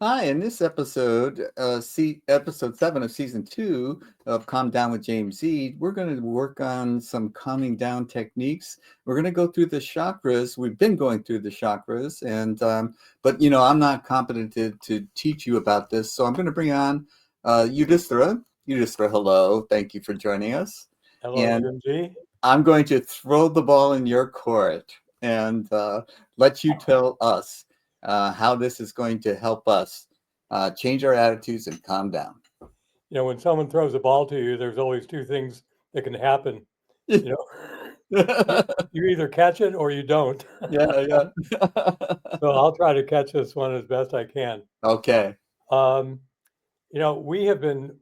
Hi, in this episode, episode 7 of season 2 of Calm Down with James Eade, we're going to work on some calming down techniques. We're going to go through the chakras. We've been going through the chakras, but I'm not competent to teach you about this, so I'm going to bring on Yudisthira. Yudisthira, hello. Thank you for joining us. Hello, And Jim G. I'm going to throw the ball in your court and let you tell us how this is going to help us change our attitudes and calm down. When someone throws a ball to you, there's always two things that can happen. You you either catch it or you don't. Yeah. So I'll try to catch this one as best I can. Okay. We have been,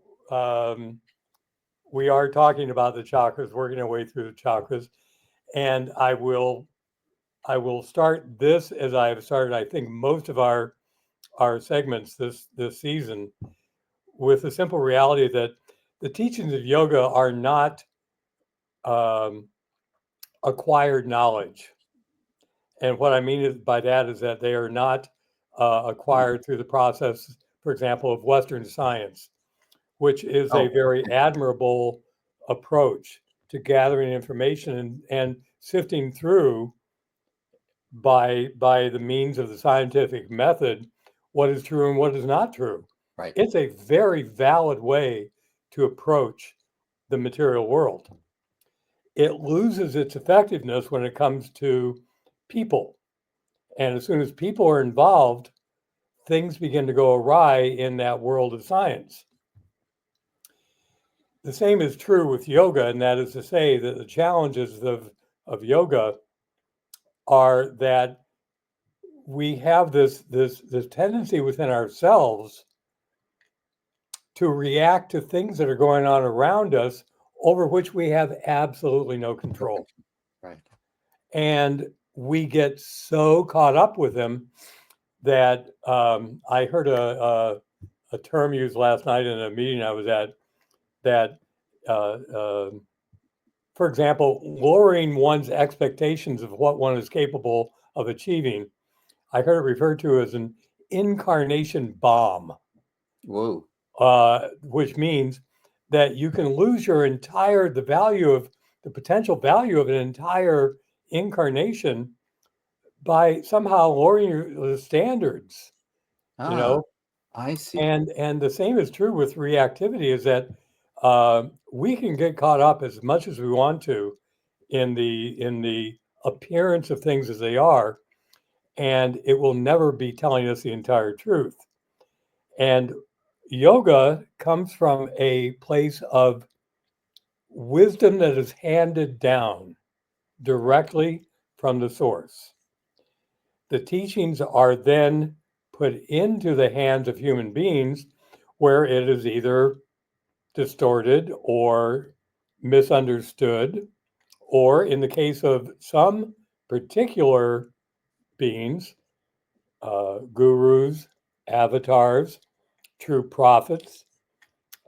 we are talking about the chakras, working our way through the chakras, and I will start this as I have started, I think, most of our segments this season, with the simple reality that the teachings of yoga are not acquired knowledge. And what I mean by that is that they are not acquired through the process, for example, of Western science, which is a very admirable approach to gathering information and sifting through by the means of the scientific method what is true and what is not true. Right. It's a very valid way to approach the material world. It loses its effectiveness when it comes to people. And as soon as people are involved, things begin to go awry in that world of science. The same is true with yoga, and that is to say that the challenges of yoga are that we have this tendency within ourselves to react to things that are going on around us over which we have absolutely no control. Right. And we get so caught up with them that I heard a term used last night in a meeting I was at that, for example, lowering one's expectations of what one is capable of achieving. I heard it referred to as an incarnation bomb. Whoa. Which means that you can lose the potential value of an entire incarnation by somehow lowering the standards, I see. And the same is true with reactivity, is that we can get caught up as much as we want to in the appearance of things as they are, and it will never be telling us the entire truth. And yoga comes from a place of wisdom that is handed down directly from the source. The teachings are then put into the hands of human beings where it is either distorted or misunderstood, or in the case of some particular beings, gurus, avatars, true prophets,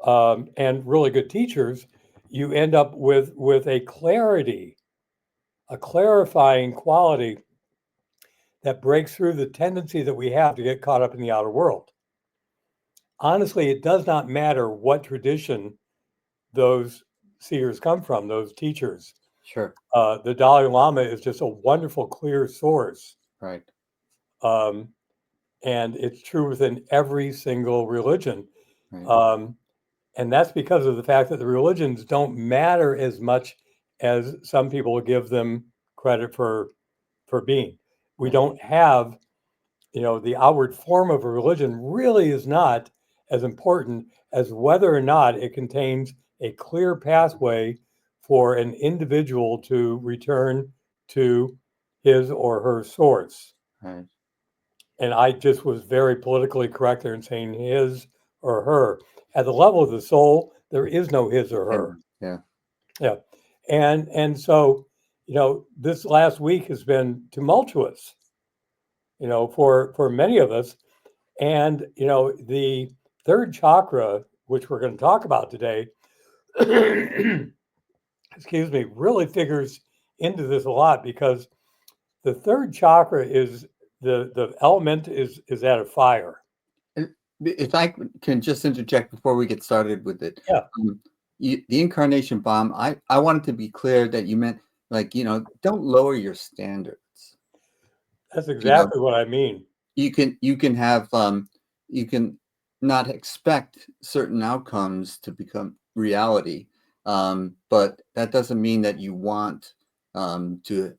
and really good teachers, you end up with a clarity, a clarifying quality that breaks through the tendency that we have to get caught up in the outer world. Honestly, it does not matter what tradition those seers come from, those teachers. Sure. The Dalai Lama is just a wonderful, clear source. Right. And it's true within every single religion. Right. And that's because of the fact that the religions don't matter as much as some people give them credit for being. We don't have, the outward form of a religion really is not as important as whether or not it contains a clear pathway for an individual to return to his or her source. Right. And I just was very politically correct there in saying his or her. At the level of the soul, there is no his or her. Yeah. And so, this last week has been tumultuous, for many of us. And, the third chakra, which we're going to talk about today, excuse me, really figures into this a lot, because the third chakra is the element is that of fire. if I can just interject before we get started with it, Yeah, um, the incarnation bomb, I wanted to be clear that you meant, like, don't lower your standards. that's You know, exactly what I mean. you can have you can not expect certain outcomes to become reality, but that doesn't mean that you want to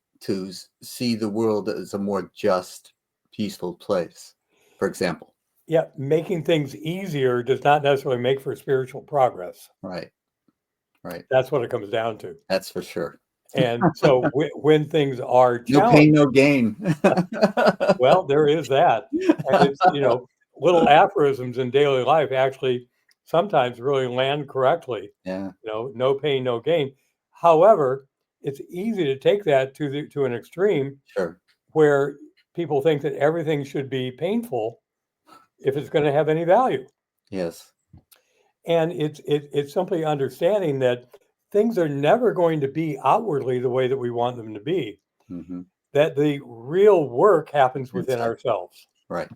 see the world as a more just, peaceful place, for example. Yeah, making things easier does not necessarily make for spiritual progress. Right, right. That's what it comes down to. That's for sure. And so when things are No pain, challenged, no gain. well, there is that. And it's, little aphorisms in daily life actually sometimes really land correctly. Yeah, No pain, no gain. However, it's easy to take that to an extreme sure. where people think that everything should be painful if it's going to have any value. Yes. And it's simply understanding that things are never going to be outwardly the way that we want them to be. Hmm. That the real work happens within Inside. ourselves. Right.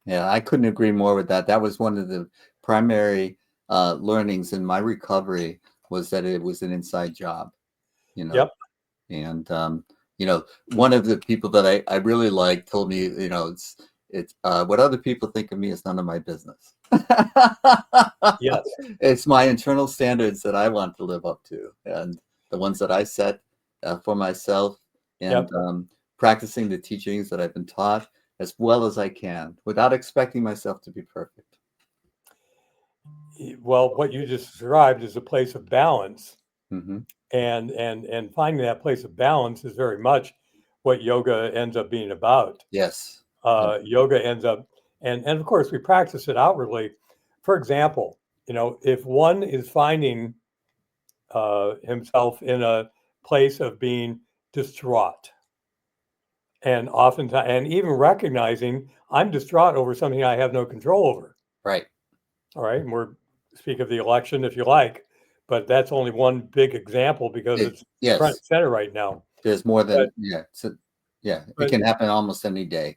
Yeah, I couldn't agree more with that. That was one of the primary learnings in my recovery, was that it was an inside job, you know. Yep. And one of the people that I really like told me, it's what other people think of me is none of my business. Yes. It's my internal standards that I want to live up to, and the ones that I set for myself, and Yep. practicing the teachings that I've been taught as well as I can without expecting myself to be perfect. Well, what you just described is a place of balance, Hmm. and finding that place of balance is very much what yoga ends up being about. Yes. Yoga ends up, and of course we practice it outwardly. For example, if one is finding himself in a place of being distraught, and oftentimes, and even recognizing I'm distraught over something I have no control over. Right. All right, and we're speak of the election if you like, but that's only one big example because it's front Yes. and center right now. There's more But than, yeah. So, yeah, it but can happen almost any day,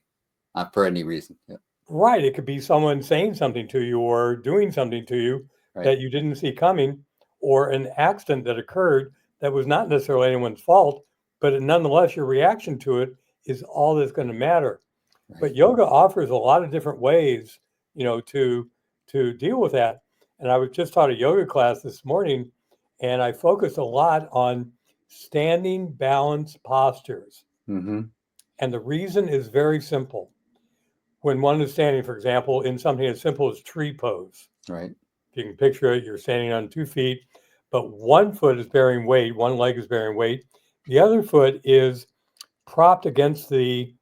for any reason. Yeah. right, it could be someone saying something to you or doing something to you Right. that you didn't see coming, or an accident that occurred that was not necessarily anyone's fault, but nonetheless your reaction to it is all that's going to matter. Right. But yoga offers a lot of different ways, to deal with that. And I was just taught a yoga class this morning, and I focused a lot on standing balance postures. Mm-hmm. And the reason is very simple. When one is standing, for example, in something as simple as tree pose, Right. if you can picture it, you're standing on 2 feet, but one foot is bearing weight, one leg is bearing weight, the other foot is propped against the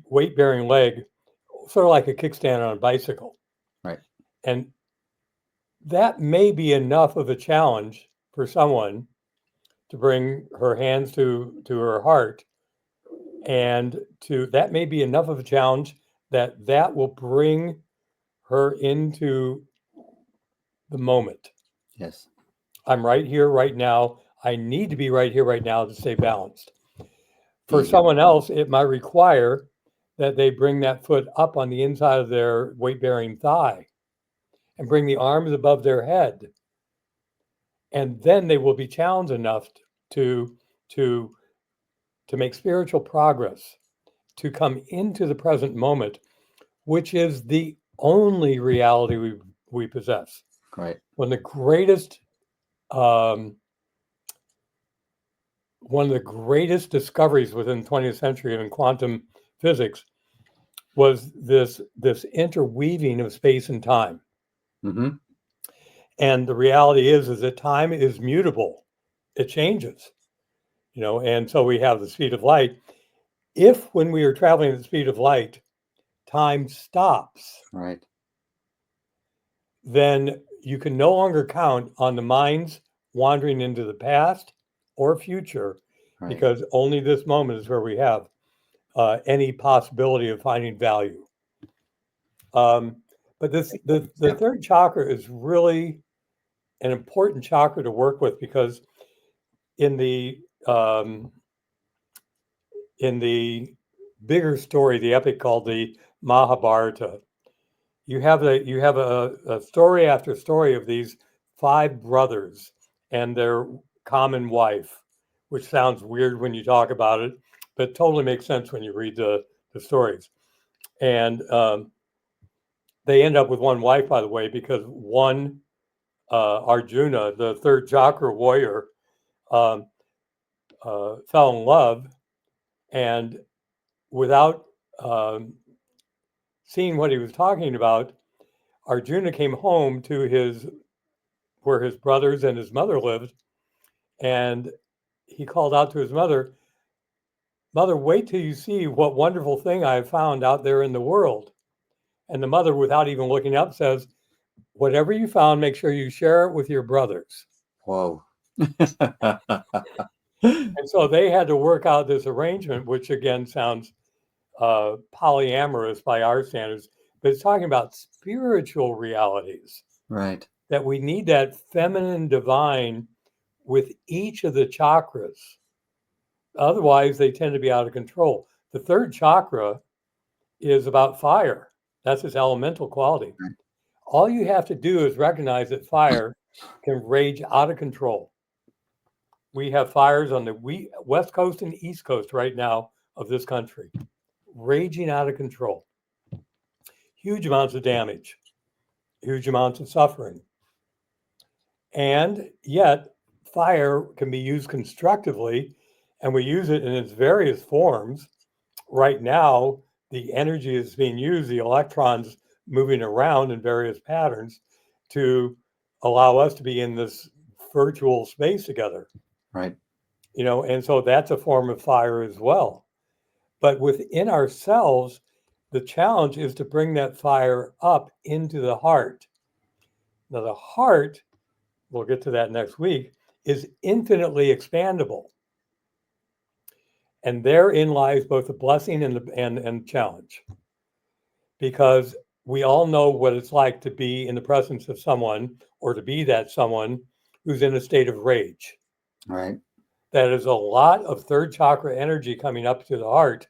weight bearing leg, sort of like a kickstand on a bicycle. Right. And that may be enough of a challenge for someone to bring her hands to her heart, and to that may be enough of a challenge that will bring her into the moment. Yes. I'm right here right now. I need to be right here right now to stay balanced. For Easy. someone else, it might require that they bring that foot up on the inside of their weight bearing thigh and bring the arms above their head. And then they will be challenged enough to, to, to make spiritual progress, to come into the present moment, which is the only reality we possess. Right. One of the greatest um, one of the greatest discoveries within the 20th century in quantum physics was this interweaving of space and time. Mm-hmm. And the reality is that time is mutable. It changes, and so we have the speed of light. If when we are traveling at the speed of light, time stops, Right. then you can no longer count on the minds wandering into the past or future, Right. because only this moment is where we have any possibility of finding value. Um, but the Yep. third chakra is really an important chakra to work with, because in the um, in the bigger story, the epic called the Mahabharata, you have a story after story of these 5 brothers and their common wife, which sounds weird when you talk about it, but totally makes sense when you read the stories. And they end up with one wife, by the way, because one Arjuna, the third chakra warrior, um, fell in love, and without seeing what he was talking about, Arjuna came home to where his brothers and his mother lived, and he called out to his mother, "Mother, wait till you see what wonderful thing I have found out there in the world." And the mother, without even looking up, says, "Whatever you found, make sure you share it with your brothers." Whoa. And so they had to work out this arrangement, which again sounds polyamorous by our standards, but it's talking about spiritual realities, Right. that we need that feminine divine with each of the chakras. Otherwise, they tend to be out of control. The third chakra is about fire. That's its elemental quality. Right. All you have to do is recognize that fire can rage out of control. We have fires on the west coast and east coast right now of this country, raging out of control. Huge amounts of damage, huge amounts of suffering. And yet, fire can be used constructively, and we use it in its various forms. Right now, the energy is being used, the electrons moving around in various patterns to allow us to be in this virtual space together. Right. And so that's a form of fire as well. But within ourselves, the challenge is to bring that fire up into the heart. Now, the heart, we'll get to that next week, is infinitely expandable. And therein lies both the blessing and the challenge. Because we all know what it's like to be in the presence of someone, or to be that someone who's in a state of rage. Right. That is a lot of third chakra energy coming up to the heart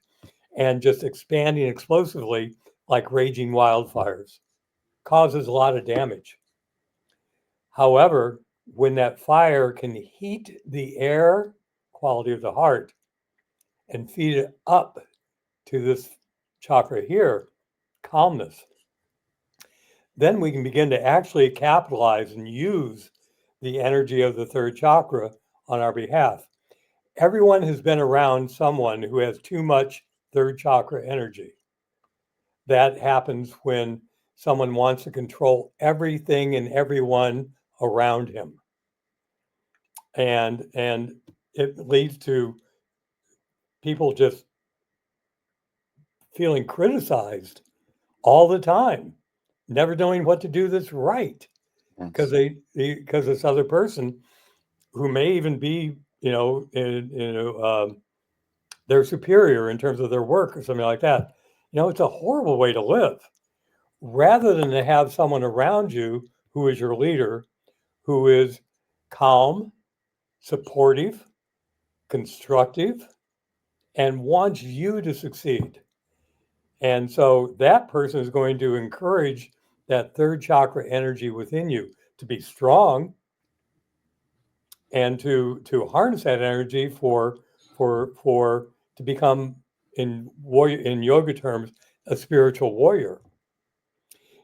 and just expanding explosively like raging wildfires. Causes a lot of damage. However, when that fire can heat the air quality of the heart and feed it up to this chakra here, calmness, then we can begin to actually capitalize and use the energy of the third chakra on our behalf. Everyone has been around someone who has too much third chakra energy. That happens when someone wants to control everything and everyone around him. And it leads to people just feeling criticized all the time, never knowing what to do that's right, because Yes. because this other person who may even be their superior in terms of their work or something like that. It's a horrible way to live. Rather than to have someone around you who is your leader, who is calm, supportive, constructive, and wants you to succeed. And so that person is going to encourage that third chakra energy within you to be strong and to harness that energy for to become, in yoga terms, a spiritual warrior.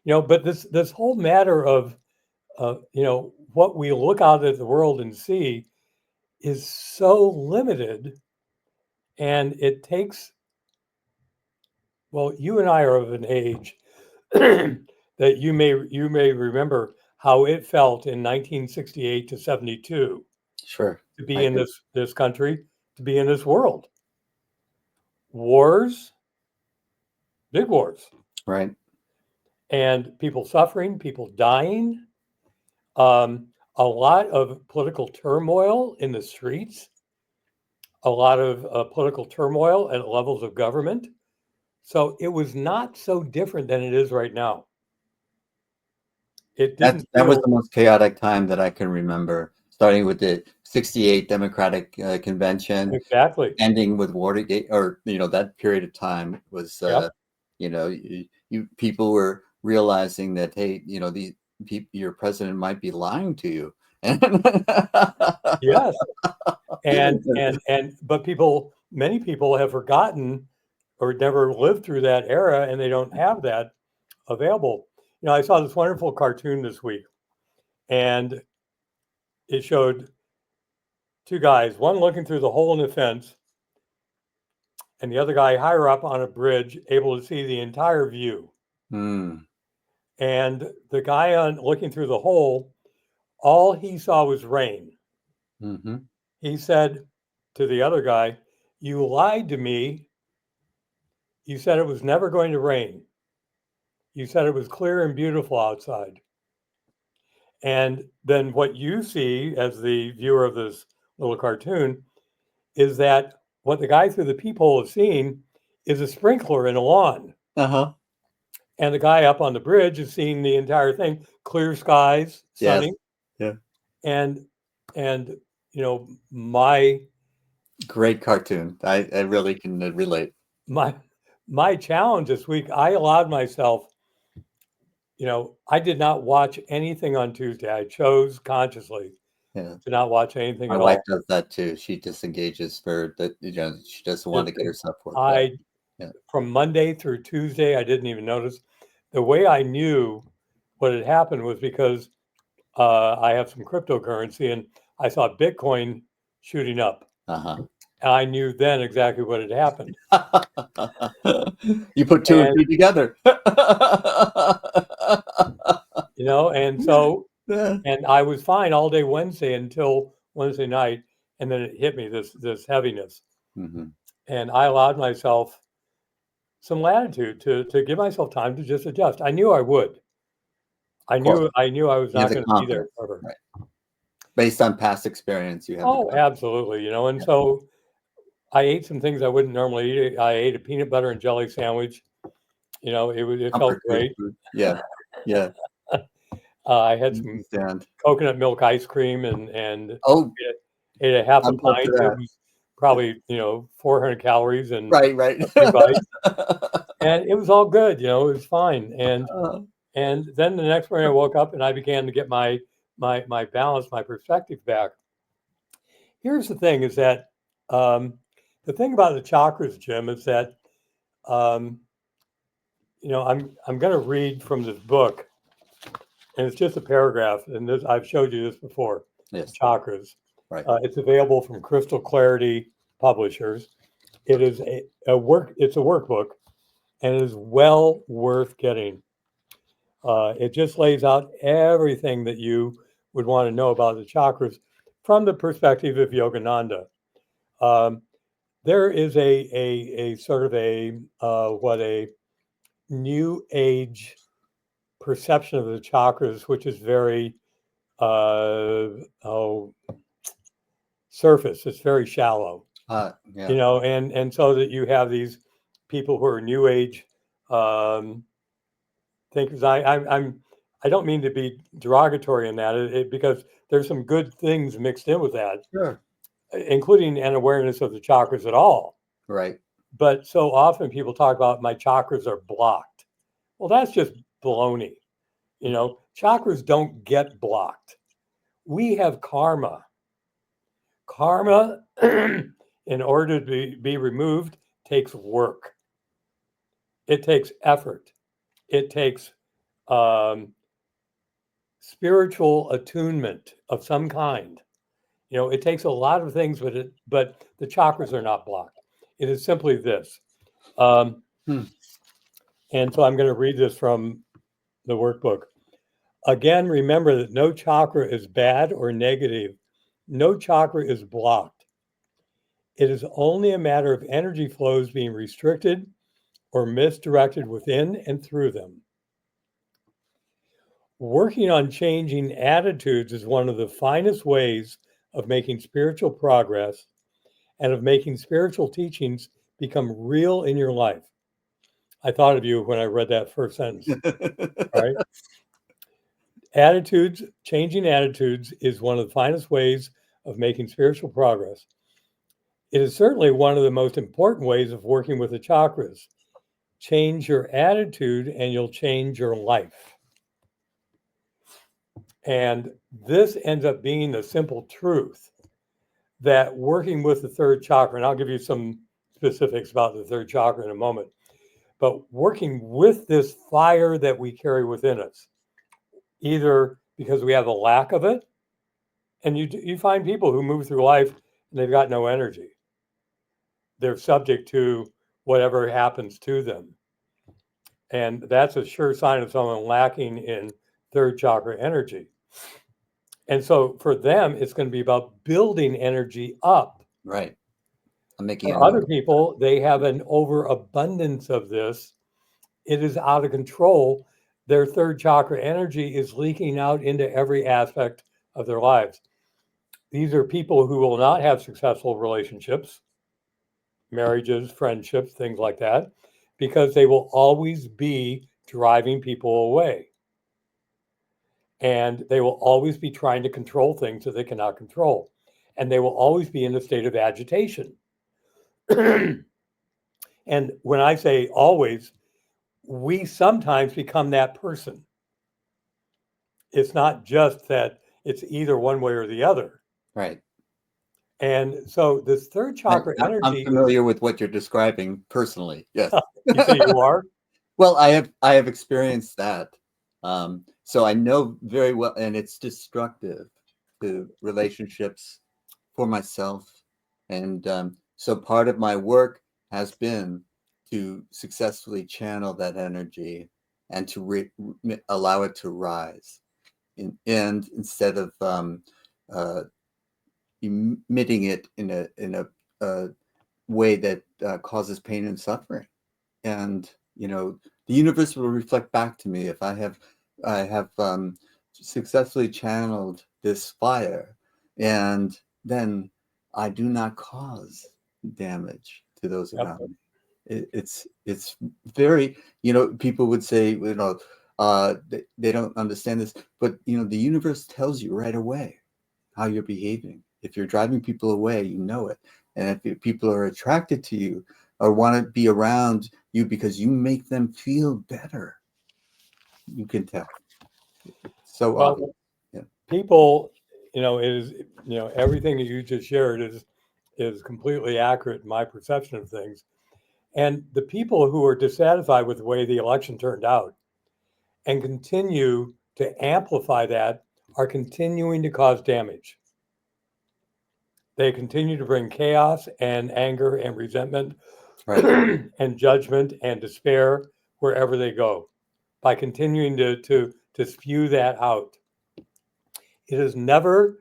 But this whole matter of what we look out at the world and see is so limited, and it takes, well, you and I are of an age that you may remember how it felt in 1968 to 72 Sure. to be I in do. this country, to be in this world. Wars, big wars, Right. and people suffering, people dying, um, a lot of political turmoil in the streets, a lot of political turmoil at levels of government. So it was not so different than it is right now. It didn't That was feel the most chaotic time that I can remember, starting with the '68 Democratic Convention, exactly. ending with Watergate, or that period of time was, Yep. you people were realizing that, hey, the your president might be lying to you. Yes. But many people have forgotten or never lived through that era, and they don't have that available. I saw this wonderful cartoon this week, and it showed two guys, one looking through the hole in the fence, and the other guy higher up on a bridge, able to see the entire view. Mm. And the guy looking through the hole, all he saw was rain. Mm-hmm. He said to the other guy, "You lied to me. You said it was never going to rain. You said it was clear and beautiful outside." And then what you see as the viewer of this little cartoon is that what the guy through the peephole is seeing is a sprinkler in a lawn. Uh-huh. And the guy up on the bridge is seeing the entire thing, clear skies, Yes. sunny. Yeah. And my Great cartoon. I really can relate. my challenge this week, I allowed myself, I did not watch anything on Tuesday. I chose consciously Yeah. to not watch anything My at wife all. does that too. She disengages for that, she doesn't want to get herself worked up. Yeah. From Monday through Tuesday, I didn't even notice. The way I knew what had happened was because I have some cryptocurrency and I saw Bitcoin shooting up. Uh-huh. And I knew then exactly what had happened. You put two and two together. And so, Yeah. and I was fine all day Wednesday until Wednesday night. And then it hit me, this heaviness. Mm-hmm. And I allowed myself some latitude to give myself time to just adjust. I knew I would. I knew I was not going to be there forever. Right. Based on past experience, you have. Oh, absolutely. And so I ate some things I wouldn't normally eat. I ate a peanut butter and jelly sandwich. It felt great. Yeah. Yeah. I had some coconut milk ice cream and ate a half a pint. It was probably 400 calories and right. a few bites. And it was all good. It was fine. And then the next morning I woke up and I began to get my balance, my perspective back. Here's the thing: is that the thing about the chakras, Jim, is that I'm going to read from this book, and it's just a paragraph. And I've showed you this before. Yes. Chakras. Right. It's available from Crystal Clarity Publishers. It is a work. It's a workbook, and it is well worth getting. It just lays out everything that you would want to know about the chakras from the perspective of Yogananda. There is a sort of a new age perception of the chakras, which is very surface. It's very shallow. Yeah. And so that you have these people who are new age thinkers. I don't mean to be derogatory in that, because there's some good things mixed in with that, sure, including an awareness of the chakras at all. Right. But so often people talk about my chakras are blocked. Well, that's just baloney. Chakras don't get blocked. We have karma. Karma, in order to be removed, takes work. It takes effort. It takes spiritual attunement of some kind. It takes a lot of things, but the chakras are not blocked. It is simply this. And so I'm going to read this from the workbook. Again, remember that no chakra is bad or negative. No chakra is blocked. It is only a matter of energy flows being restricted or misdirected within and through them. Working on changing attitudes is one of the finest ways of making spiritual progress and of making spiritual teachings become real in your life. I thought of you when I read that first sentence. Right? Changing attitudes is one of the finest ways of making spiritual progress. It is certainly one of the most important ways of working with the chakras. change your attitude and you'll change your life. And this ends up being the simple truth that working with the third chakra, and I'll give you some specifics about the third chakra in a moment, but working with this fire that we carry within us, either because we have a lack of it, and you find people who move through life and they've got no energy. They're subject to whatever happens to them. And that's a sure sign of someone lacking in third chakra energy. And so for them, it's going to be about building energy up. Right. I'm making For a other note. people, they have an overabundance of this. It is out of control. Their third chakra energy is leaking out into every aspect of their lives. These are people who will not have successful relationships, marriages, friendships, things like that, because they will always be driving people away. And they will always be trying to control things that they cannot control. And they will always be in a state of agitation. And when I say always, we sometimes become that person. It's not just that it's either one way or the other. Right. And so this third chakra I'm energy familiar with what you're describing personally. Yes. you say you are? Well, I have experienced that. So I know very well, and it's destructive to relationships for myself. And so part of my work has been to successfully channel that energy and to allow it to rise. And instead of emitting it in a way that causes pain and suffering. And the universe will reflect back to me if I have successfully channeled this fire, and then I do not cause damage to those around me. It's very, people would say, they don't understand this, but the universe tells you right away how you're behaving. If you're driving people away, you know it. And if people are attracted to you or want to be around you because you make them feel better, you can tell. So obvious. Yeah. People, it is, everything that you just shared is completely accurate in my perception of things. And the people who are dissatisfied with the way the election turned out and continue to amplify that are continuing to cause damage. They continue to bring chaos and anger and resentment, Right. and judgment and despair wherever they go by continuing to spew that out. It is never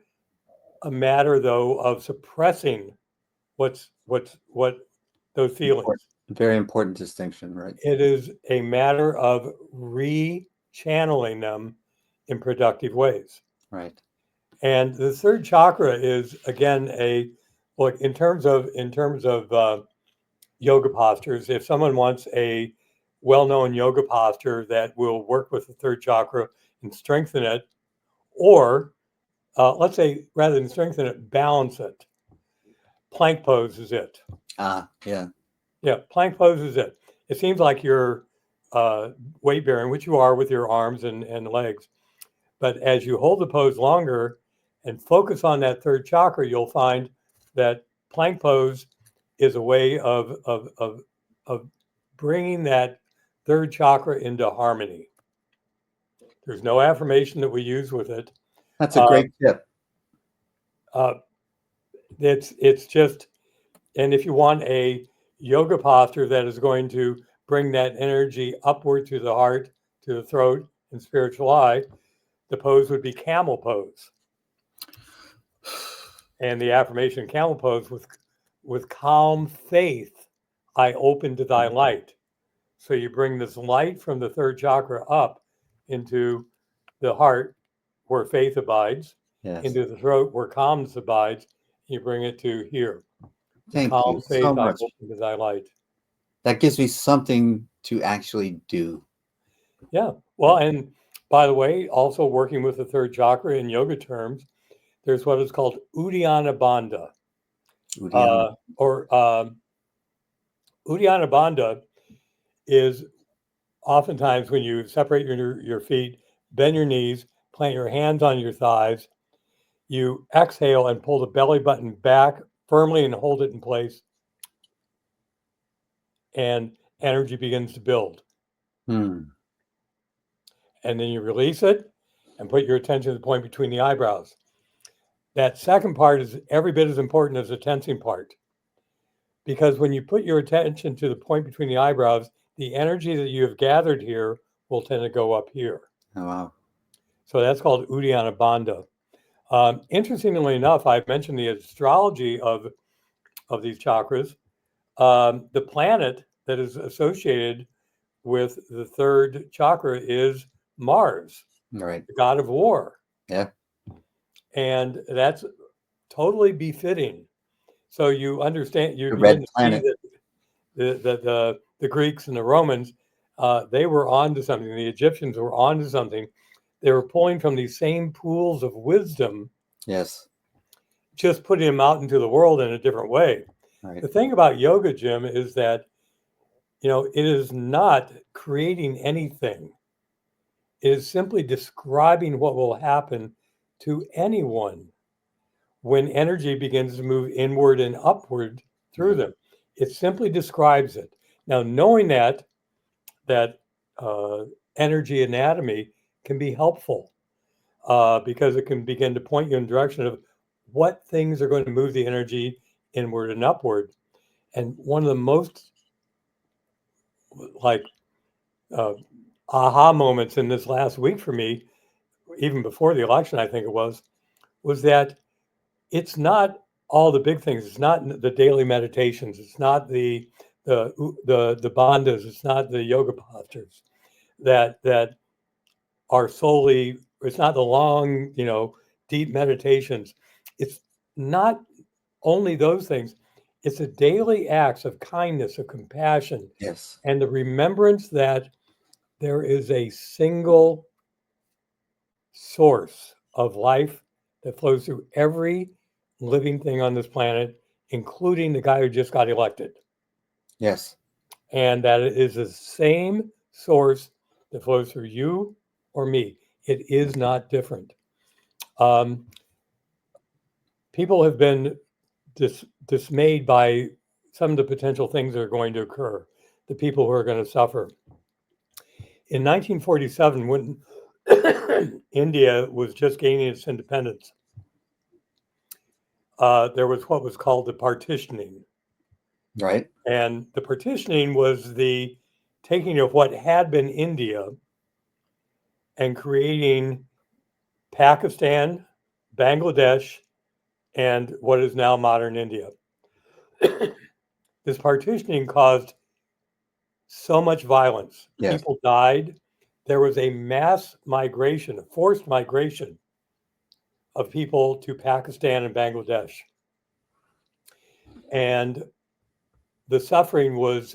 a matter, though, of suppressing what those feelings. Very important distinction, right? It is a matter of re-channeling them in productive ways. Right. And the third chakra is, again, look, in terms of yoga postures. If someone wants a well-known yoga posture that will work with the third chakra and strengthen it, or let's say rather than strengthen it, balance it. Plank pose is it. Yeah. Yeah, plank pose is it. It seems like you're weight bearing, which you are with your arms and legs. But as you hold the pose longer and focus on that third chakra, you'll find that plank pose is a way of bringing that third chakra into harmony. There's no affirmation that we use with it. That's a great tip. It's just, and if you want a yoga posture that is going to bring that energy upward to the heart, to the throat, and spiritual eye, the pose would be camel pose. And the affirmation camel pose with calm faith, I open to thy light. So you bring this light from the third chakra up into the heart where faith abides, Yes. into the throat where calmness abides. You bring it to here. Thank Calm you faith, so I much. open to thy light. That gives me something to actually do. Yeah. Well, and by the way, also working with the third chakra in yoga terms, there's what is called Uddiyana Bandha. Uddiyana. Uddiyana Bandha is oftentimes when you separate your feet, bend your knees, plant your hands on your thighs, you exhale and pull the belly button back firmly and hold it in place, and energy begins to build. Hmm. And then you release it and put your attention to the point between the eyebrows. That second part is every bit as important as the tensing part. Because when you put your attention to the point between the eyebrows, the energy that you have gathered here will tend to go up here. Oh, wow. So that's called Uddiyana Bandha. Interestingly enough, I've mentioned the astrology of these chakras. The planet that is associated with the third chakra is Mars, Right. the god of war. Yeah. And that's totally befitting. So you understand, you The begin red to see planet. that the Greeks and the Romans, they were onto something. The Egyptians were onto something. They were pulling from these same pools of wisdom, Yes. just putting them out into the world in a different way. Right. The thing about yoga, Jim, is that, it is not creating anything. It is simply describing what will happen to anyone when energy begins to move inward and upward through them. It simply describes it. Now, knowing that uh, energy anatomy can be helpful because it can begin to point you in the direction of what things are going to move the energy inward and upward. And one of the most like uh, aha moments in this last week for me, even before the election, I think it was that it's not all the big things. It's not the daily meditations. It's not the bandhas. It's not the yoga postures that are solely. It's not the long, deep meditations. It's not only those things. It's the daily acts of kindness, of compassion, Yes. and the remembrance that there is a single source of life that flows through every living thing on this planet, including the guy who just got elected. Yes. And that it is the same source that flows through you or me. It is not different. Um, People have been dismayed by some of the potential things that are going to occur, the people who are going to suffer. In 1947, when India was just gaining its independence, there was what was called the partitioning. Right. And the partitioning was the taking of what had been India and creating Pakistan, Bangladesh, and what is now modern India. This partitioning caused so much violence. Yes. People died. There was a mass migration, a forced migration of people to Pakistan and Bangladesh. And the suffering was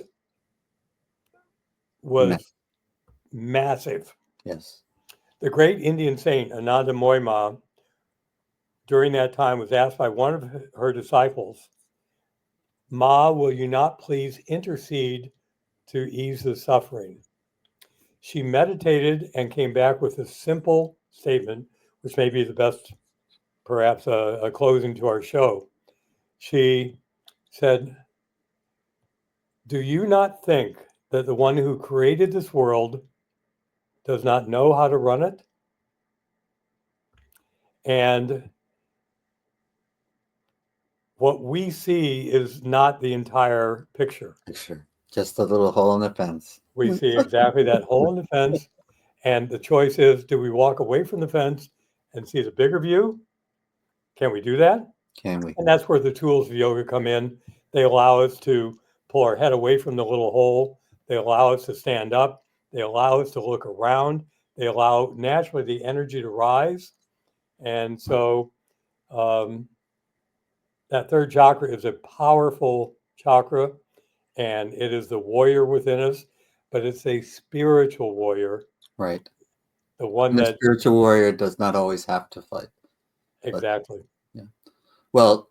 massive. Yes. The great Indian saint Ananda Moyma during that time was asked by one of her disciples, "Ma, will you not please intercede to ease the suffering?" She meditated and came back with a simple statement, which may be the best, perhaps a closing to our show. She said, "Do you not think that the one who created this world does not know how to run it?" And what we see is not the entire picture. Sure. Just a little hole in the fence. We see exactly that hole in the fence. And the choice is, do we walk away from the fence and see the bigger view? Can we do that? Can we? And that's where the tools of yoga come in. They allow us to pull our head away from the little hole. They allow us to stand up. They allow us to look around. They allow naturally the energy to rise. And so that third chakra is a powerful chakra, and it is the warrior within us, but it's a spiritual warrior, Right. the one And the that spiritual warrior does not always have to fight. But exactly. yeah. Well,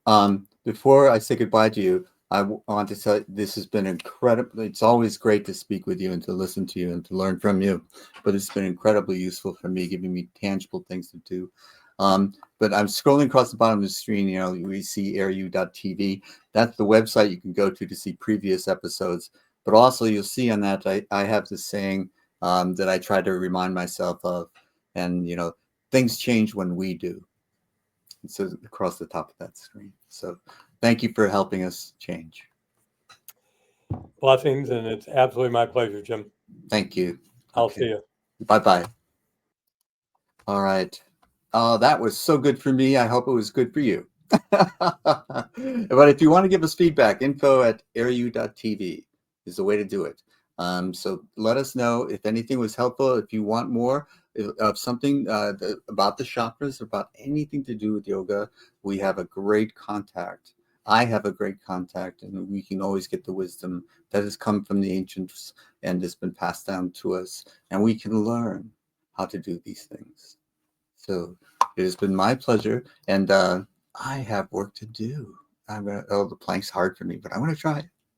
before I say goodbye to you, want to tell you, this has been incredible. It's always great to speak with you and to listen to you and to learn from you, but it's been incredibly useful for me, giving me tangible things to do. But I'm scrolling across the bottom of the screen, we see airu.tv. That's the website you can go to see previous episodes. But also you'll see on that, I have this saying that I try to remind myself of, and, things change when we do. It says across the top of that screen. So thank you for helping us change. Blessings, and it's absolutely my pleasure, Jim. Thank you. I'll see you. Bye-bye. All right. That was so good for me. I hope it was good for you. But if you want to give us feedback, info@airu.tv is the way to do it. So let us know if anything was helpful. If you want more of something about the chakras, about anything to do with yoga, we have a great contact. I have a great contact, and we can always get the wisdom that has come from the ancients and has been passed down to us, and we can learn how to do these things. So it has been my pleasure, and I have work to do. The plank's hard for me, but I'm going to try.